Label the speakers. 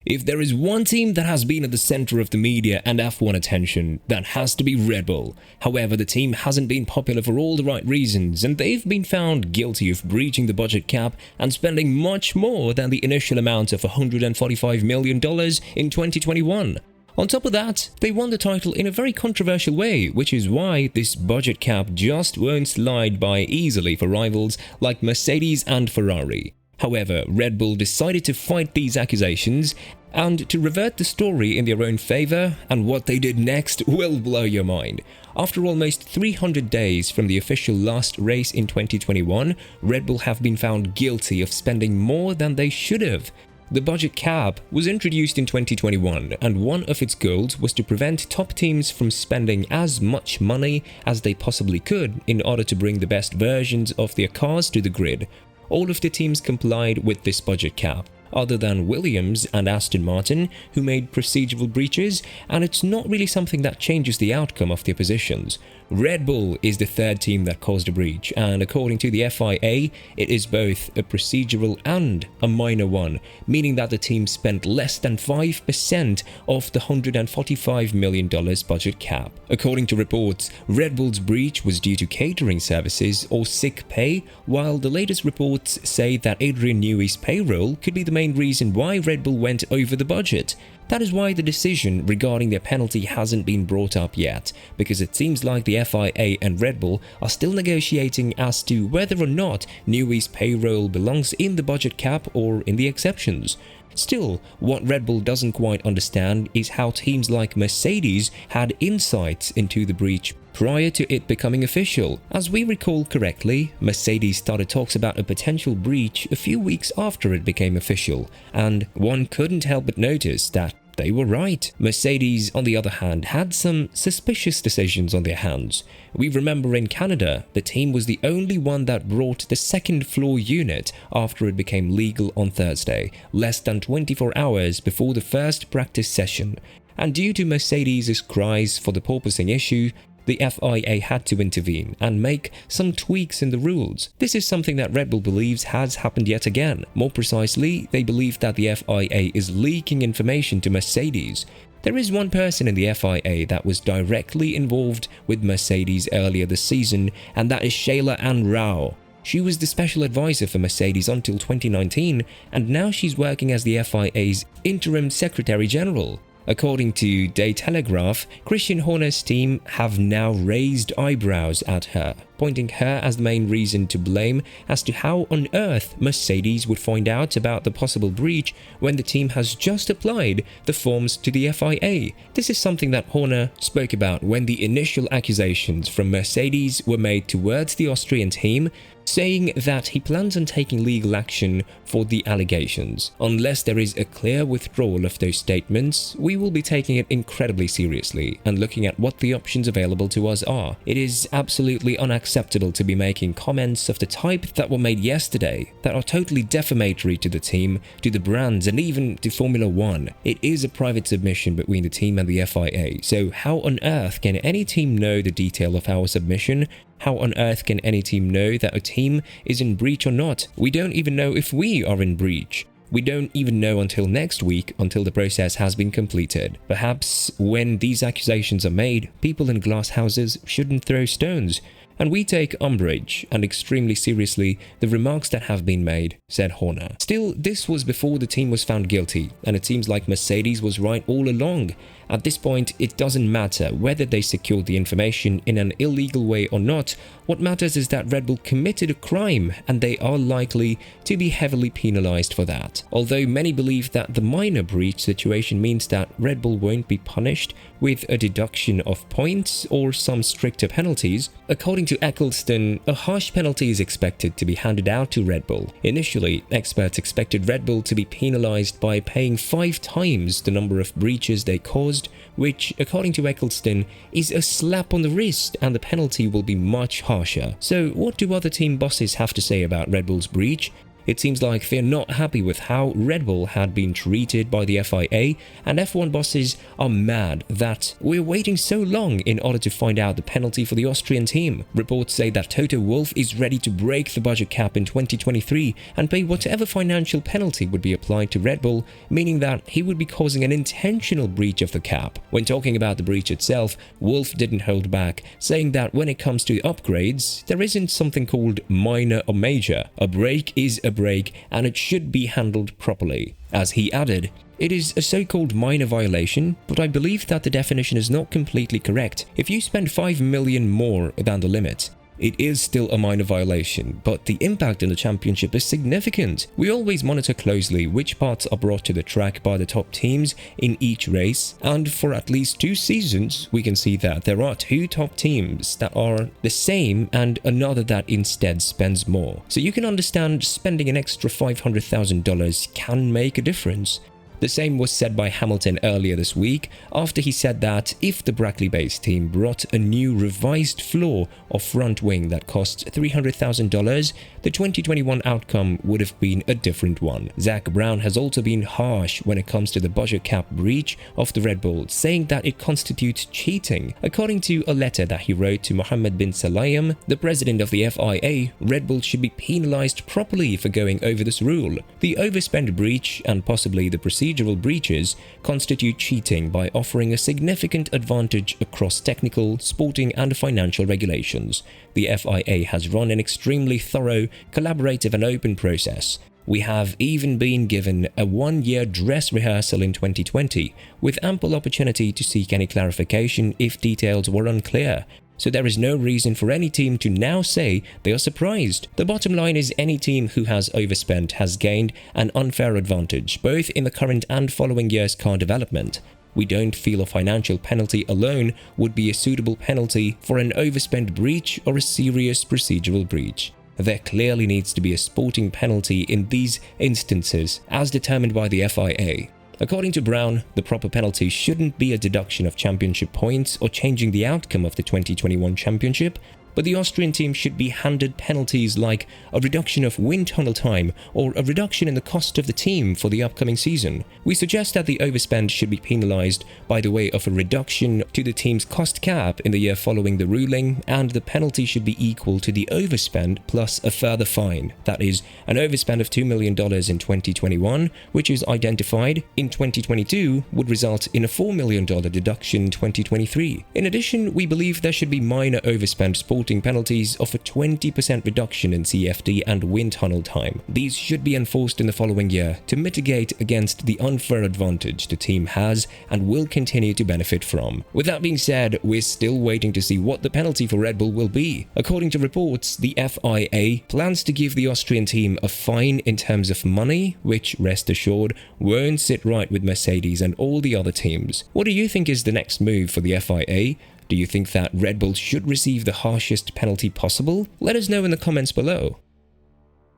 Speaker 1: If there is one team that has been at the center of the media and F1 attention, that has to be Red Bull. However, the team hasn't been popular for all the right reasons, and they've been found guilty of breaching the budget cap and spending much more than the initial amount of $145 million in 2021. On top of that, they won the title in a very controversial way, which is why this budget cap just won't slide by easily for rivals like Mercedes and Ferrari. However, Red Bull decided to fight these accusations and to revert the story in their own favor, and what they did next will blow your mind. After almost 300 days from the official last race in 2021, Red Bull have been found guilty of spending more than they should have. The budget cap was introduced in 2021, and one of its goals was to prevent top teams from spending as much money as they possibly could in order to bring the best versions of their cars to the grid. All of the teams complied with this budget cap, other than Williams and Aston Martin, who made procedural breaches, and it's not really something that changes the outcome of their positions. Red Bull is the third team that caused a breach, and according to the FIA, it is both a procedural and a minor one, meaning that the team spent less than 5% of the $145 million budget cap. According to reports, Red Bull's breach was due to catering services or sick pay, while the latest reports say that Adrian Newey's payroll could be the main reason why Red Bull went over the budget. That is why the decision regarding their penalty hasn't been brought up yet, because it seems like the FIA and Red Bull are still negotiating as to whether or not Newey's payroll belongs in the budget cap or in the exceptions. Still, what Red Bull doesn't quite understand is how teams like Mercedes had insights into the breach prior to it becoming official. As we recall correctly, Mercedes started talks about a potential breach a few weeks after it became official, and one couldn't help but notice that they were right. Mercedes, on the other hand, had some suspicious decisions on their hands. We remember in Canada, the team was the only one that brought the second floor unit after it became legal on Thursday, less than 24 hours before the first practice session. And due to Mercedes' cries for the porpoising issue, the FIA had to intervene and make some tweaks in the rules. This is something that Red Bull believes has happened yet again. More precisely, they believe that the FIA is leaking information to Mercedes. There is one person in the FIA that was directly involved with Mercedes earlier this season, and that is Shayla Ann Rao. She was the special advisor for Mercedes until 2019, and now she's working as the FIA's interim Secretary General. According to Day Telegraph, Christian Horner's team have now raised eyebrows at her, pointing her as the main reason to blame as to how on earth Mercedes would find out about the possible breach when the team has just applied the forms to the FIA. This is something that Horner spoke about when the initial accusations from Mercedes were made towards the Austrian team, saying that he plans on taking legal action for the allegations. Unless there is a clear withdrawal of those statements, we will be taking it incredibly seriously and looking at what the options available to us are. It is absolutely unacceptable to be making comments of the type that were made yesterday that are totally defamatory to the team, to the brands, and even to Formula One. It is a private submission between the team and the FIA, so how on earth can any team know the detail of our submission? How on earth can any team know that a team is in breach or not? We don't even know if we are in breach. We don't even know until next week, until the process has been completed. Perhaps when these accusations are made, people in glass houses shouldn't throw stones. And we take umbrage and extremely seriously the remarks that have been made, said Horner. Still, this was before the team was found guilty, and it seems like Mercedes was right all along. At this point, it doesn't matter whether they secured the information in an illegal way or not. What matters is that Red Bull committed a crime, and they are likely to be heavily penalized for that. Although many believe that the minor breach situation means that Red Bull won't be punished with a deduction of points or some stricter penalties, according to Eccleston, a harsh penalty is expected to be handed out to Red Bull. Initially, experts expected Red Bull to be penalized by paying 5 times the number of breaches they caused, which, according to Eccleston, is a slap on the wrist, and the penalty will be much harsher. So what do other team bosses have to say about Red Bull's breach? It seems like they're not happy with how Red Bull had been treated by the FIA, and F1 bosses are mad that we're waiting so long in order to find out the penalty for the Austrian team. Reports say that Toto Wolff is ready to break the budget cap in 2023 and pay whatever financial penalty would be applied to Red Bull, meaning that he would be causing an intentional breach of the cap. When talking about the breach itself, Wolff didn't hold back, saying that when it comes to upgrades, there isn't something called minor or major. A break is a break and it should be handled properly. As he added, it is a so-called minor violation, but I believe that the definition is not completely correct. If you spend 5 million more than the limit, it is still a minor violation, but the impact in the championship is significant. We always monitor closely which parts are brought to the track by the top teams in each race, and for at least 2 seasons, we can see that there are 2 top teams that are the same and another that instead spends more. So you can understand spending an extra $500,000 can make a difference. The same was said by Hamilton earlier this week after he said that if the Brackley-based team brought a new revised floor of front wing that costs $300,000, the 2021 outcome would have been a different one. Zak Brown has also been harsh when it comes to the budget cap breach of the Red Bull, saying that it constitutes cheating. According to a letter that he wrote to Mohammed bin Sulayem, the president of the FIA, Red Bull should be penalized properly for going over this rule. The overspend breach and possibly the procedural breaches constitute cheating by offering a significant advantage across technical, sporting and financial regulations. The FIA has run an extremely thorough, collaborative and open process. We have even been given a 1-year dress rehearsal in 2020, with ample opportunity to seek any clarification if details were unclear. So there is no reason for any team to now say they are surprised. The bottom line is any team who has overspent has gained an unfair advantage, both in the current and following year's car development. We don't feel a financial penalty alone would be a suitable penalty for an overspent breach or a serious procedural breach. There clearly needs to be a sporting penalty in these instances, as determined by the FIA. According to Brown, the proper penalty shouldn't be a deduction of championship points or changing the outcome of the 2021 championship, but the Austrian team should be handed penalties like a reduction of wind tunnel time or a reduction in the cost of the team for the upcoming season. We suggest that the overspend should be penalized by the way of a reduction to the team's cost cap in the year following the ruling, and the penalty should be equal to the overspend plus a further fine. That is, an overspend of $2 million in 2021, which is identified in 2022, would result in a $4 million deduction in 2023. In addition, we believe there should be minor overspend sporting penalties of a 20% reduction in CFD and wind tunnel time. These should be enforced in the following year to mitigate against the unfair advantage the team has and will continue to benefit from. With that being said, we're still waiting to see what the penalty for Red Bull will be. According to reports, the FIA plans to give the Austrian team a fine in terms of money, which, rest assured, won't sit right with Mercedes and all the other teams. What do you think is the next move for the FIA? Do you think that Red Bull should receive the harshest penalty possible? Let us know in the comments below.